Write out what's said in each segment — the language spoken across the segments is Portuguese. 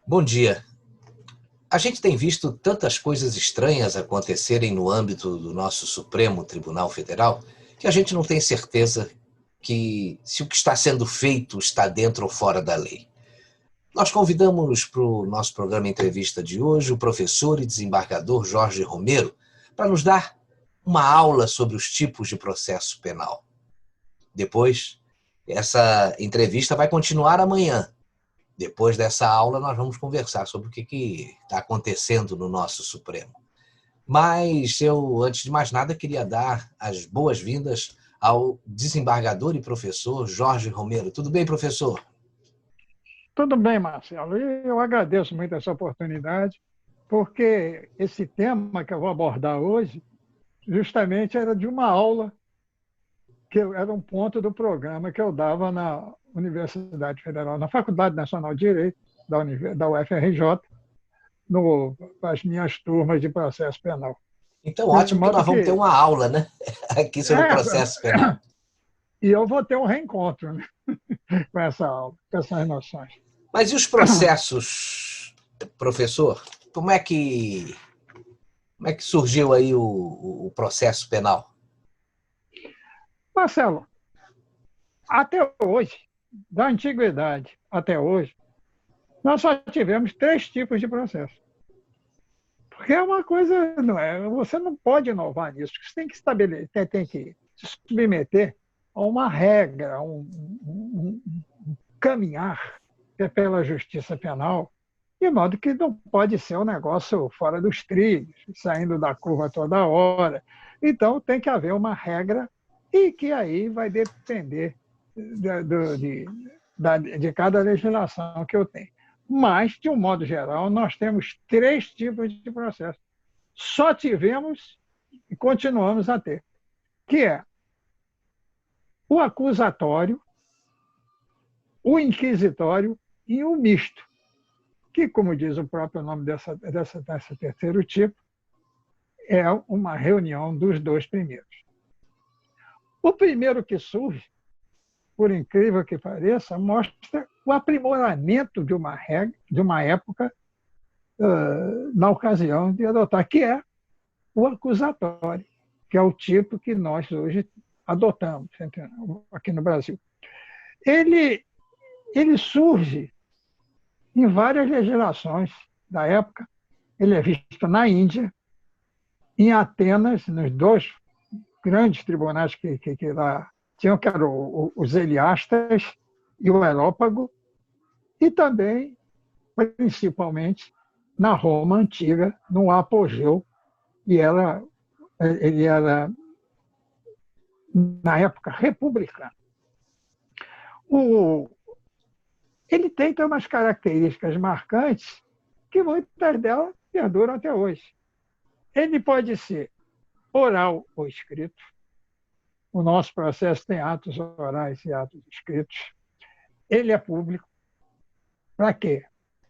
Bom dia. A gente tem visto tantas coisas estranhas acontecerem no âmbito do nosso Supremo Tribunal Federal que a gente não tem certeza que se o que está sendo feito está dentro ou fora da lei. Nós convidamos para o nosso programa Entrevista de hoje o professor e desembargador Jorge Romero para nos dar uma aula sobre os tipos de processo penal. Depois, essa entrevista vai continuar amanhã. Depois dessa aula, nós vamos conversar sobre o que está acontecendo no nosso Supremo. Mas eu, antes de mais nada, queria dar as boas-vindas ao desembargador e professor Jorge Romero. Tudo bem, professor? Tudo bem, Marcelo. E eu agradeço muito essa oportunidade, porque esse tema que eu vou abordar hoje, justamente era de uma aula era um ponto do programa que eu dava na Universidade Federal, na Faculdade Nacional de Direito da UFRJ, nas minhas turmas de processo penal. Então, De ótimo que modo nós vamos ter que uma aula, né? Aqui sobre o processo penal. E eu vou ter um reencontro, né? Com essa aula, com essas noções. Mas e os processos, professor? Como é que surgiu aí o processo penal? Marcelo, até hoje, da antiguidade até hoje, nós só tivemos 3 tipos de processo. Porque é uma coisa, não é? Você não pode inovar nisso. Você tem que estabelecer, tem que se submeter a uma regra, a um caminhar pela justiça penal, de modo que não pode ser um negócio fora dos trilhos, saindo da curva toda hora. Então, tem que haver uma regra e que aí vai depender de cada legislação que eu tenho. Mas, de um modo geral, nós temos 3 tipos de processo. Só tivemos e continuamos a ter, que é o acusatório, o inquisitório e o misto, que, como diz o próprio nome desse terceiro tipo, é uma reunião dos 2 primeiros. O primeiro que surge, por incrível que pareça, mostra o aprimoramento de uma regra, de uma época, na ocasião de adotar, que é o acusatório, que é o tipo que nós hoje adotamos aqui no Brasil. Ele surge em várias legislações da época. Ele é visto na Índia, em Atenas, nos 2 grandes tribunais que lá tinham, que eram os Eliastas e o Areópago, e também, principalmente, na Roma Antiga, no apogeu, e ele era, na época, republicano. Ele tem umas características marcantes que muitas delas perduram até hoje. Ele pode ser oral ou escrito. O nosso processo tem atos orais e atos escritos. Ele é público. Para quê?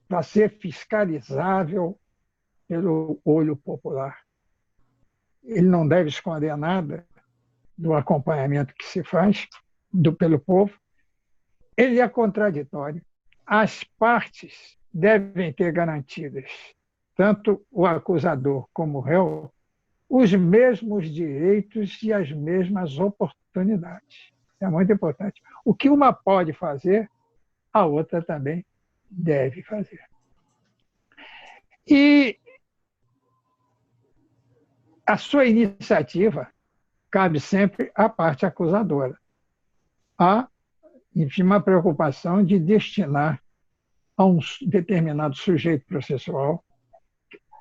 Para ser fiscalizável pelo olho popular. Ele não deve esconder nada do acompanhamento que se faz pelo povo. Ele é contraditório. As partes devem ter garantidas, tanto o acusador como o réu, os mesmos direitos e as mesmas oportunidades. É muito importante. O que uma pode fazer, a outra também deve fazer. E a sua iniciativa cabe sempre à parte acusadora. Há, enfim, uma preocupação de destinar a um determinado sujeito processual,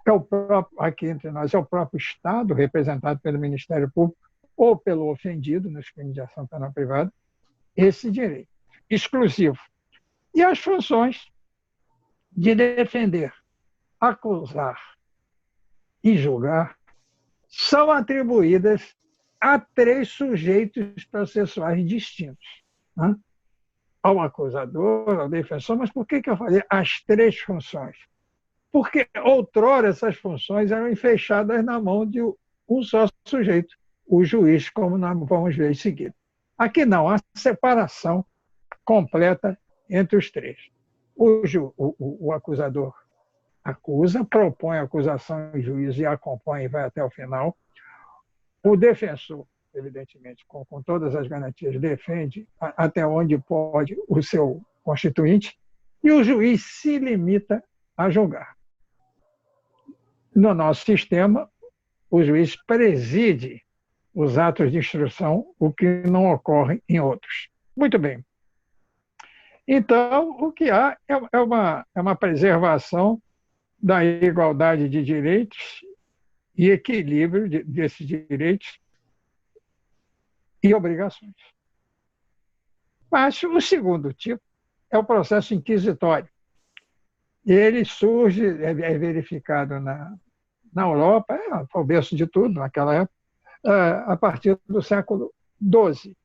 que é o próprio, aqui entre nós, é o próprio Estado, representado pelo Ministério Público, ou pelo ofendido nos crimes de ação penal privada, esse direito exclusivo. E as funções de defender, acusar e julgar são atribuídas a 3 sujeitos processuais distintos, né? Ao acusador, ao defensor. Mas por que eu falei as 3 funções? Porque outrora essas funções eram fechadas na mão de um só sujeito, o juiz, como nós vamos ver em seguida. Aqui não, há separação completa entre os 3. O acusador acusa, propõe a acusação em juízo e acompanha e vai até o final. O defensor, evidentemente, com todas as garantias, defende até onde pode o seu constituinte e o juiz se limita a julgar. No nosso sistema, o juiz preside os atos de instrução, o que não ocorre em outros. Muito bem. Então, o que há é uma preservação da igualdade de direitos e equilíbrio desses direitos e obrigações. Mas o segundo tipo é o processo inquisitório. Ele surge, é verificado na Europa, foi o berço de tudo naquela época, a partir do século XII.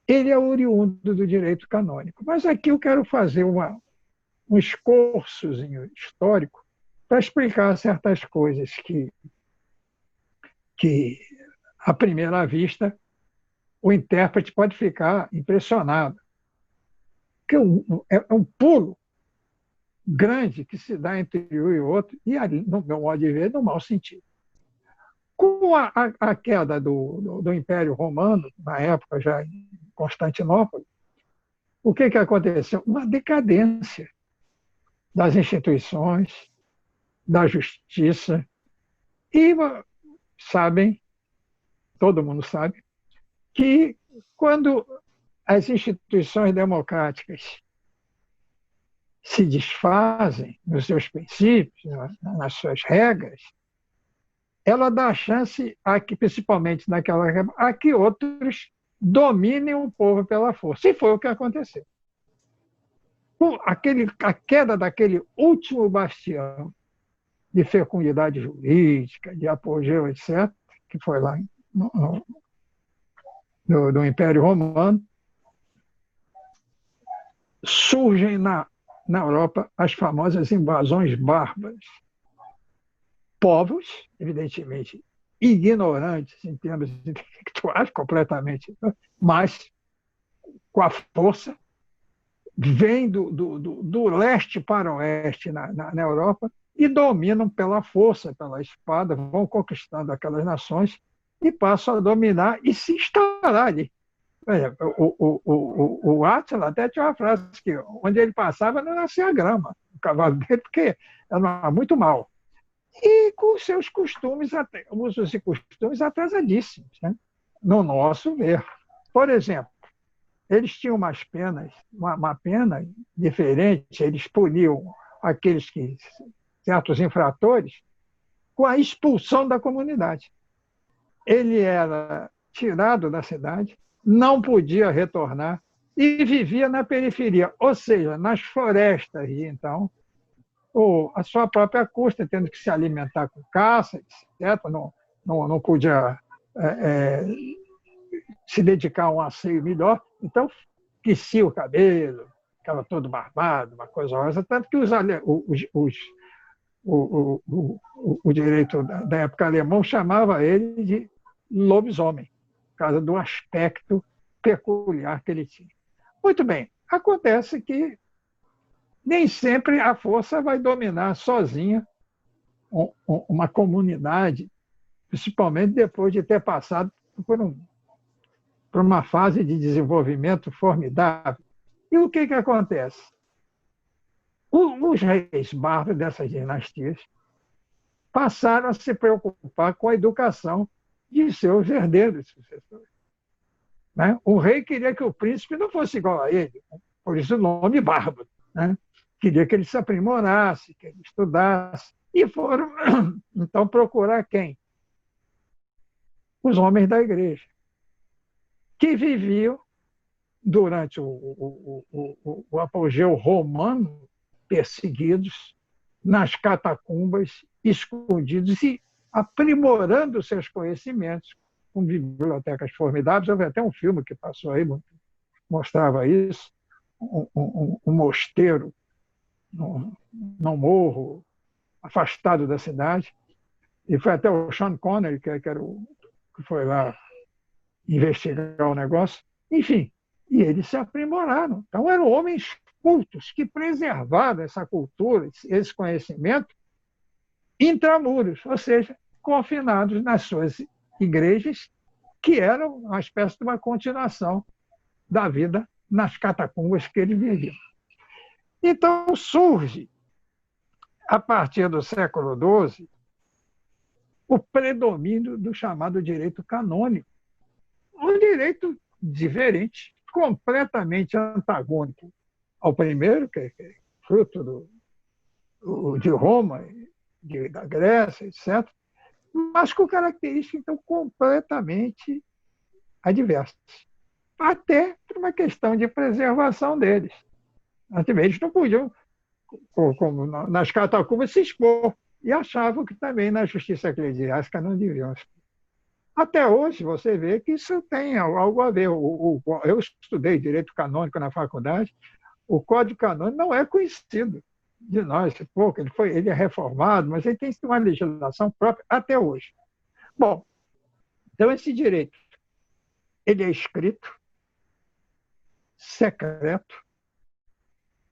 Ele é oriundo do direito canônico. Mas aqui eu quero fazer um escorçozinho histórico para explicar certas coisas que, à primeira vista, o intérprete pode ficar impressionado. Que é um pulo grande que se dá entre um e outro, e, no meu modo de ver, no mau sentido. Com a queda do Império Romano, na época já em Constantinopla, o que aconteceu? Uma decadência das instituições, da justiça, e sabem, todo mundo sabe, que quando as instituições democráticas se desfazem nos seus princípios, nas suas regras, ela dá chance, principalmente naquela época, a que outros dominem o povo pela força. E foi o que aconteceu. A queda daquele último bastião de fecundidade jurídica, de apogeu, etc., que foi lá no Império Romano, surgem na Europa as famosas invasões bárbaras. Povos, evidentemente, ignorantes em termos intelectuais, completamente, mas com a força, vêm do leste para o oeste na Europa e dominam pela força, pela espada, vão conquistando aquelas nações e passam a dominar e se instalar ali. O Átila até tinha uma frase que onde ele passava não nascia grama, o cavalo dele, porque era muito mal. E com seus usos e costumes atrasadíssimos, né? No nosso ver. Por exemplo, eles tinham umas penas, uma pena diferente, eles puniam certos infratores com a expulsão da comunidade. Ele era tirado da cidade, não podia retornar e vivia na periferia, ou seja, nas florestas de então, ou a sua própria custa, tendo que se alimentar com caça, etc. Não podia se dedicar a um asseio melhor, então quecia o cabelo, ficava todo barbado, uma coisa horrorosa, tanto que o direito da época alemão chamava ele de lobisomem, por causa do aspecto peculiar que ele tinha. Muito bem, acontece que nem sempre a força vai dominar sozinha uma comunidade, principalmente depois de ter passado por uma fase de desenvolvimento formidável. E o que acontece? Os reis bárbaros dessas dinastias passaram a se preocupar com a educação de seus herdeiros e sucessores. Né? O rei queria que o príncipe não fosse igual a ele, por isso o nome bárbaro. Né? Queria que ele se aprimorasse, que ele estudasse. E foram, então, procurar quem? Os homens da igreja, que viviam, durante o apogeu romano, perseguidos, nas catacumbas, escondidos e aprimorando seus conhecimentos, com bibliotecas formidáveis. Houve até um filme que passou aí, mostrava isso, um mosteiro num morro, afastado da cidade. E foi até o Sean Connery, que foi lá investigar o negócio. Enfim, e eles se aprimoraram. Então, eram homens cultos que preservaram essa cultura, esse conhecimento, intramuros, ou seja, confinados nas suas igrejas, que eram uma espécie de uma continuação da vida nas catacumbas que ele vivia. Então surge, a partir do século XII, o predomínio do chamado direito canônico, um direito diferente, completamente antagônico ao primeiro, que é fruto de Roma, da Grécia, etc., mas com características, então, completamente adversas, até por uma questão de preservação deles. Eles não podiam, como nas catacumbas, se expor, e achavam que também na justiça eclesiástica não deviam. Até hoje, você vê que isso tem algo a ver. Eu estudei direito canônico na faculdade, o Código Canônico não é conhecido de nós, pouco. Ele é reformado, mas ele tem uma legislação própria até hoje. Bom, então esse direito ele é escrito, secreto,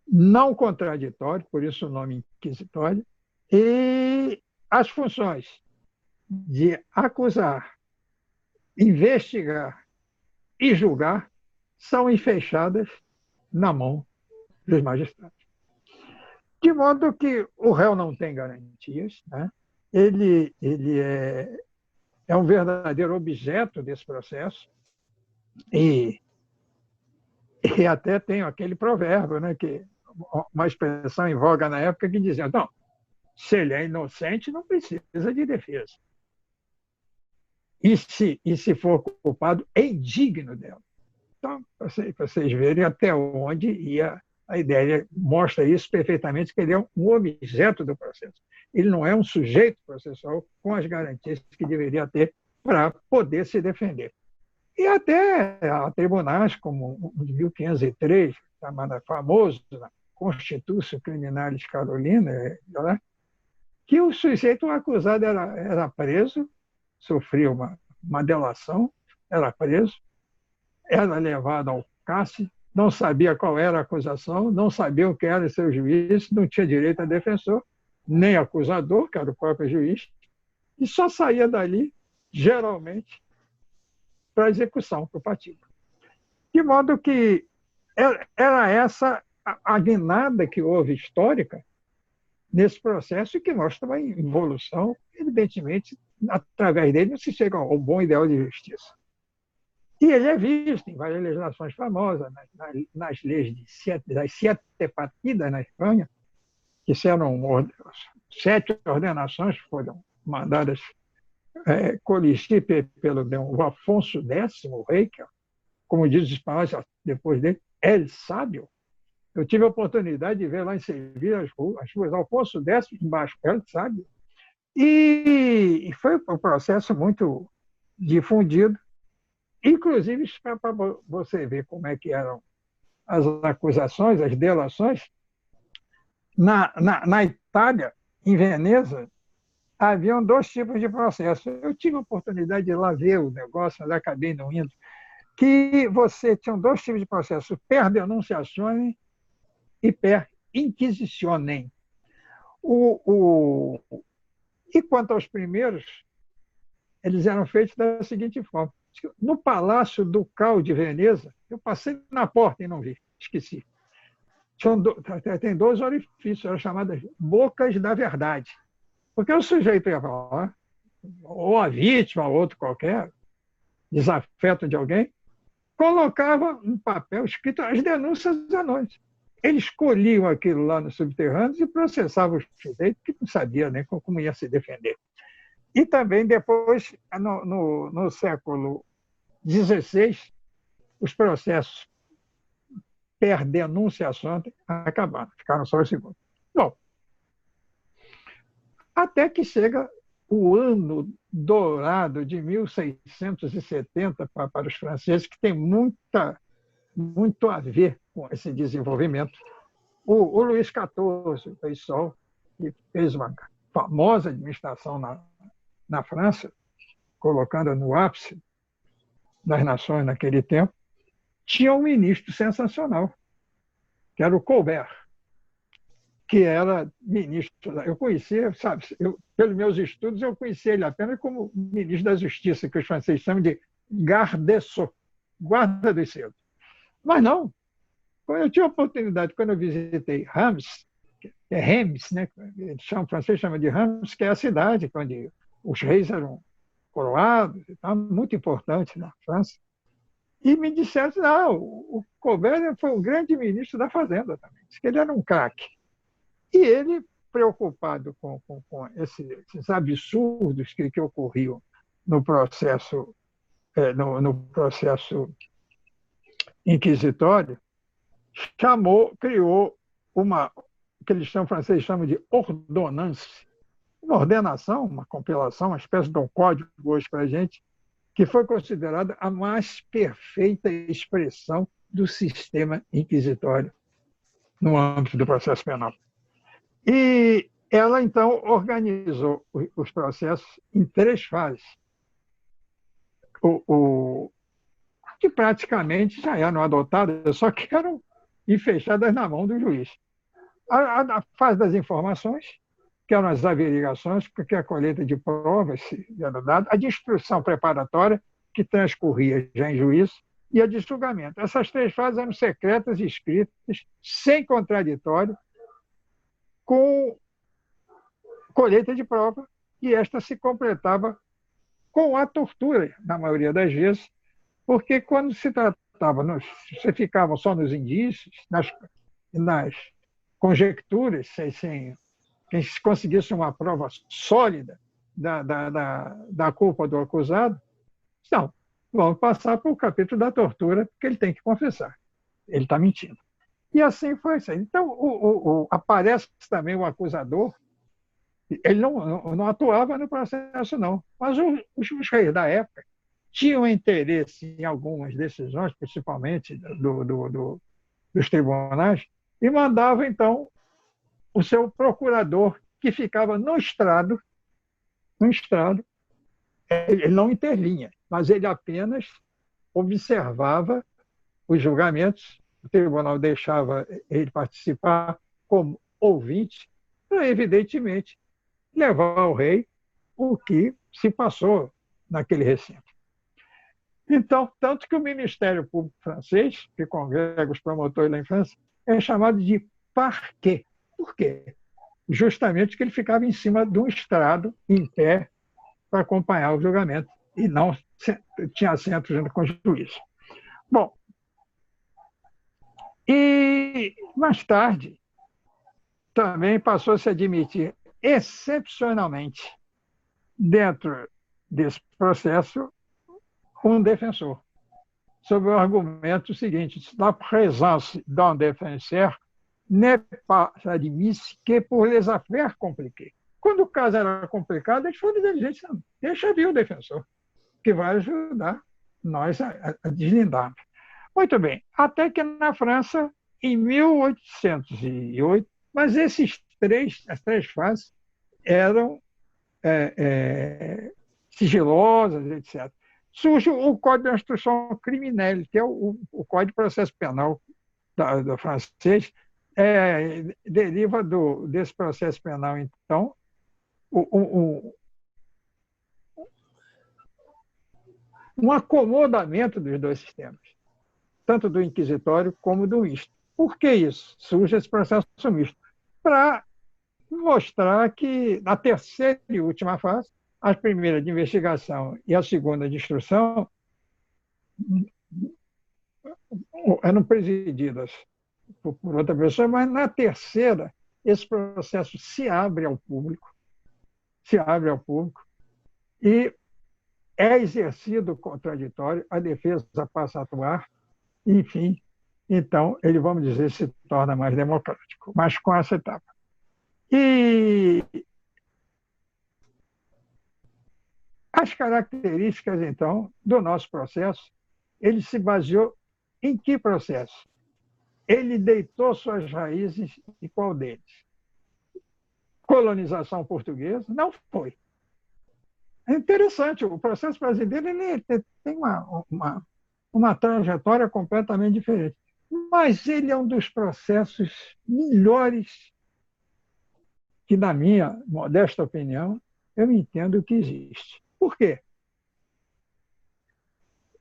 não contraditório, por isso o nome inquisitório, e as funções de acusar, investigar e julgar são enfeixadas na mão dos magistrados. De modo que o réu não tem garantias, né? Ele é um verdadeiro objeto desse processo e até tem aquele provérbio, né, que uma expressão em voga na época que dizia, não, se ele é inocente, não precisa de defesa. E se for culpado, é indigno dela. Então, para vocês verem até onde ia a ideia. Ele mostra isso perfeitamente, que ele é um objeto do processo. Ele não é um sujeito processual com as garantias que deveria ter para poder se defender. E até há tribunais como o de 1503, chamado famoso Constitutio Criminalis Carolina, né? Que o sujeito, o acusado, era preso, sofria uma delação, era preso, era levado ao cárcere, não sabia qual era a acusação, não sabia o que era seu juiz, não tinha direito a defensor, nem acusador, que era o próprio juiz, e só saía dali, geralmente, para execução, para o patíbulo. De modo que era essa a guinada que houve histórica nesse processo e que mostra uma evolução, evidentemente, através dele não se chega ao bom ideal de justiça. E ele é visto em várias legislações famosas, nas leis das Siete Partidas na Espanha, que eram 7 ordenações que foram mandadas coligir pelo Afonso X, o rei, que, como diz os espanhóis depois dele, El Sábio. Eu tive a oportunidade de ver lá em Sevilha as ruas Afonso X, embaixo, El Sábio. E foi um processo muito difundido, inclusive para você ver como é que eram as acusações, as delações. Na Itália, em Veneza, haviam 2 tipos de processo. Eu tive a oportunidade de ir lá ver o negócio, mas acabei não indo, que você tinha 2 tipos de processo, per denunciazione e per inquisitionem. E quanto aos primeiros, eles eram feitos da seguinte forma. No Palácio Ducal de Veneza, eu passei na porta e não vi, esqueci. Tem 2 orifícios, eram chamadas bocas da verdade. Porque o sujeito ia falar, ou a vítima, ou outro qualquer, desafeto de alguém, colocava um papel escrito as denúncias anônimas. Eles colhiam aquilo lá nos subterrâneos e processavam o sujeito, que não sabia nem como ia se defender. E também depois, no século XVI, os processos per denunciação acabaram, ficaram só os segundos. Bom, até que chega o ano dourado de 1670 para os franceses, que tem muito a ver com esse desenvolvimento. O Luís XIV, o Rei Sol, que fez uma famosa administração na França, colocando no ápice das nações naquele tempo, tinha um ministro sensacional, que era o Colbert, que era ministro. Eu conhecia, sabe, pelos meus estudos, eu conhecia ele apenas como ministro da Justiça, que os franceses chamam de garde des sceaux, guarda dos seus. Mas não. Quando eu tive a oportunidade, quando eu visitei Reims, que é Reims, né? O francês chama de Reims, que é a cidade onde os reis eram coroados, e tal, muito importante na França. E me disseram que o Colbert foi um grande ministro da Fazenda também. Disse que ele era um craque. E ele, preocupado com esses absurdos que ocorriam no processo, no processo inquisitório, criou uma que eles franceses chamam de ordonnance, uma ordenação, uma compilação, uma espécie de um código hoje para a gente, que foi considerada a mais perfeita expressão do sistema inquisitório no âmbito do processo penal. E ela, então, organizou os processos em 3 fases, que praticamente já eram adotadas, só que eram fechadas na mão do juiz. A fase das informações, que eram as averiguações, porque a colheita de provas era dada, a de instrução preparatória, que transcorria já em juízo, e a de julgamento. Essas 3 fases eram secretas e escritas, sem contraditório, com colheita de prova, e esta se completava com a tortura, na maioria das vezes, porque quando se tratava, você ficava só nos indícios, nas conjecturas, sem que se conseguisse uma prova sólida da culpa do acusado, não, vamos passar para o capítulo da tortura, porque ele tem que confessar, ele está mentindo. E assim foi isso. Então, aparece também o acusador, ele não atuava no processo, não, mas os reis da época tinham interesse em algumas decisões, principalmente dos tribunais, e mandavam, então, o seu procurador, que ficava no estrado, ele não intervinha, mas ele apenas observava os julgamentos, o tribunal deixava ele participar como ouvinte, para, evidentemente, levar ao rei o que se passou naquele recinto. Então, tanto que o Ministério Público francês, que congrega os promotores lá em França, é chamado de parquet. Por quê? Justamente que ele ficava em cima de um estrado, em pé, para acompanhar o julgamento, e não tinha assento junto com o juiz. Bom, e mais tarde, também passou a se admitir, excepcionalmente, dentro desse processo, um defensor, sob o argumento seguinte: la présence d'un défenseur n'est pas admise que pour les affaires compliquées. Quando o caso era complicado, eles foram inteligentes. Deixa vir o defensor, que vai ajudar nós a deslindar. Muito bem. Até que na França, em 1808, mas as 3 fases eram sigilosas, etc. Surge o Código de Instrução Criminelle, que é o Código de Processo Penal do francês, deriva desse processo penal, então, um acomodamento dos 2 sistemas, tanto do inquisitório como do misto. Por que isso? Surge esse processo misto, para mostrar que, na terceira e última fase, a primeira de investigação e a segunda de instrução eram presididas por outra pessoa, mas na terceira esse processo se abre ao público e é exercido o contraditório, a defesa passa a atuar, enfim, então ele, vamos dizer, se torna mais democrático, mas com essa etapa. E as características, então, do nosso processo, ele se baseou em que processo? Ele deitou suas raízes em qual deles? Colonização portuguesa? Não foi. É interessante, o processo brasileiro ele tem uma trajetória completamente diferente. mas ele é um dos processos melhores que, na minha modesta opinião, eu entendo que existe. Por quê?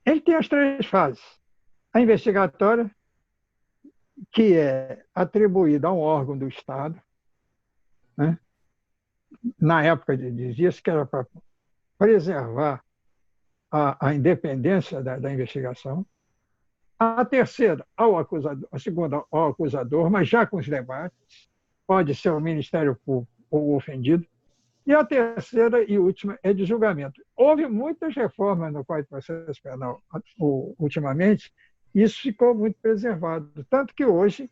Ele tem as três fases. A investigatória, que é atribuída a um órgão do Estado, né? Na época dizia-se que era para preservar a independência da investigação. A terceira, ao acusador, a segunda, ao acusador, mas já com os debates, pode ser o Ministério Público ou o ofendido. E a terceira e última é de julgamento. Houve muitas reformas no Código de Processo Penal ultimamente, e isso ficou muito preservado. Tanto que hoje,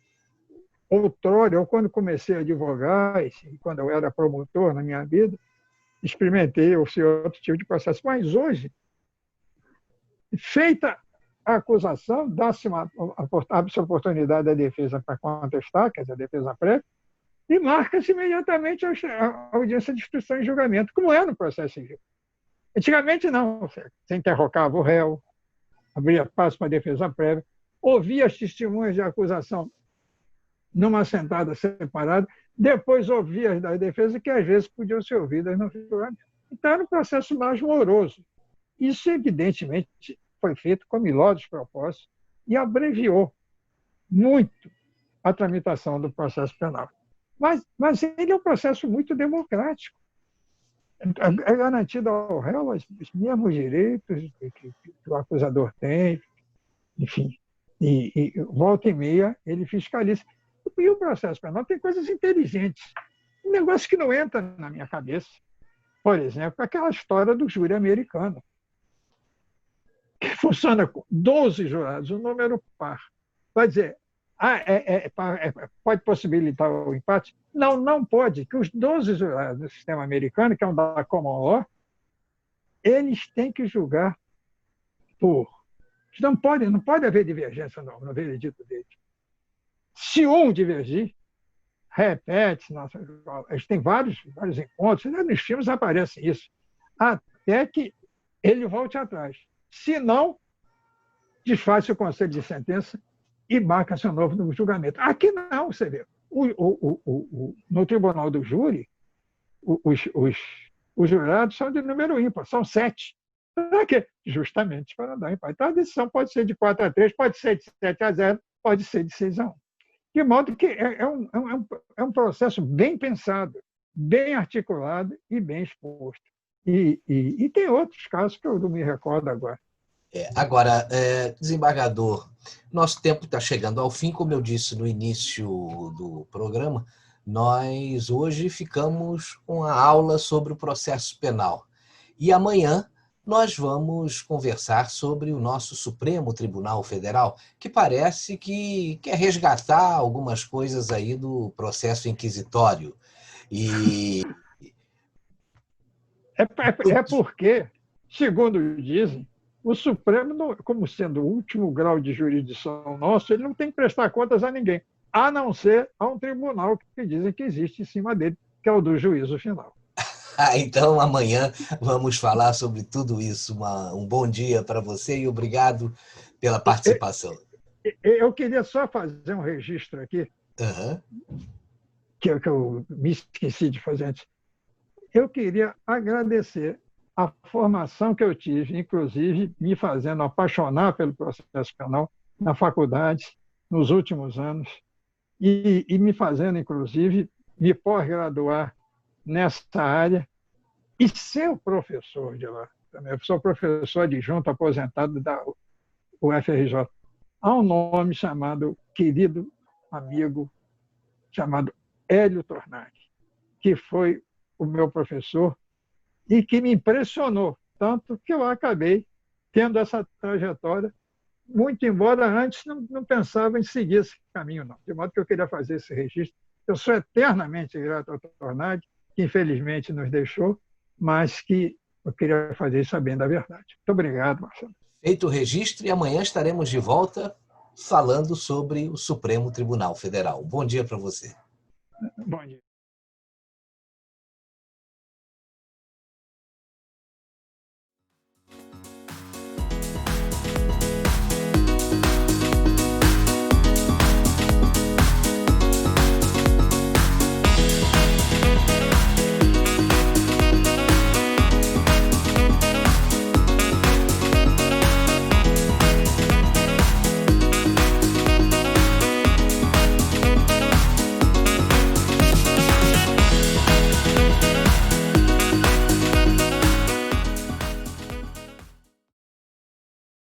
outrora, eu quando comecei a advogar, e quando eu era promotor na minha vida, experimentei outro tipo de processo. Mas hoje, feita a acusação, dá-se a oportunidade da defesa para contestar, quer dizer, a defesa prévia, e marca-se imediatamente a audiência de instrução e julgamento, como é no processo civil. Antigamente, não. Você interrogava o réu, abria passo para a defesa prévia, ouvia as testemunhas de acusação numa sentada separada, depois ouvia as da defesa, que às vezes podiam ser ouvidas no julgamento. Então, era um processo mais moroso. Isso, evidentemente, foi feito com milosos propósitos e abreviou muito a tramitação do processo penal. Mas ele é um processo muito democrático. É garantido ao réu os mesmos direitos que o acusador tem, enfim. E volta e meia ele fiscaliza. E o processo penal tem coisas inteligentes. Um negócio que não entra na minha cabeça. Por exemplo, aquela história do júri americano, que funciona com 12 jurados, um número par. Vai dizer, pode possibilitar o empate? Não, não pode, que os 12 jurados do sistema americano, que é um da common law, eles têm que julgar por... Não pode haver divergência no veredito deles. Se um divergir, repete, eles têm vários encontros, nos filmes aparece isso, até que ele volte atrás. Se não, desfaz o conselho de sentença e marca seu novo julgamento. Aqui não, você vê. No tribunal do júri, os jurados são de número ímpar, são 7. Para quê? Justamente para dar empate. Então, a decisão pode ser de 4-3, pode ser de 7-0, pode ser de 6-1. De modo que é um processo bem pensado, bem articulado e bem exposto. E tem outros casos que eu não me recordo agora. Agora, desembargador, nosso tempo está chegando ao fim, como eu disse no início do programa, nós hoje ficamos com a aula sobre o processo penal. E amanhã nós vamos conversar sobre o nosso Supremo Tribunal Federal, que parece que quer resgatar algumas coisas aí do processo inquisitório. É porque, segundo dizem, o Supremo, como sendo o último grau de jurisdição nosso, ele não tem que prestar contas a ninguém, a não ser a um tribunal que dizem que existe em cima dele, que é o do juízo final. Então, amanhã vamos falar sobre tudo isso. Um bom dia para você e obrigado pela participação. Eu queria só fazer um registro aqui, que eu me esqueci de fazer antes. Eu queria agradecer a formação que eu tive, inclusive me fazendo apaixonar pelo processo penal na faculdade, nos últimos anos, e me fazendo, inclusive, me pós-graduar nessa área e ser o professor de lá. Eu sou professor adjunto aposentado da UFRJ. Há um nome chamado, querido amigo, chamado Hélio Tornari, que foi o meu professor e que me impressionou, tanto que eu acabei tendo essa trajetória, muito embora antes não pensava em seguir esse caminho, não. De modo que eu queria fazer esse registro. Eu sou eternamente grato ao Tornari, que infelizmente nos deixou, mas que eu queria fazer isso sabendo a verdade. Muito obrigado, Marcelo. Feito o registro, e amanhã estaremos de volta falando sobre o Supremo Tribunal Federal. Bom dia para você. Bom dia.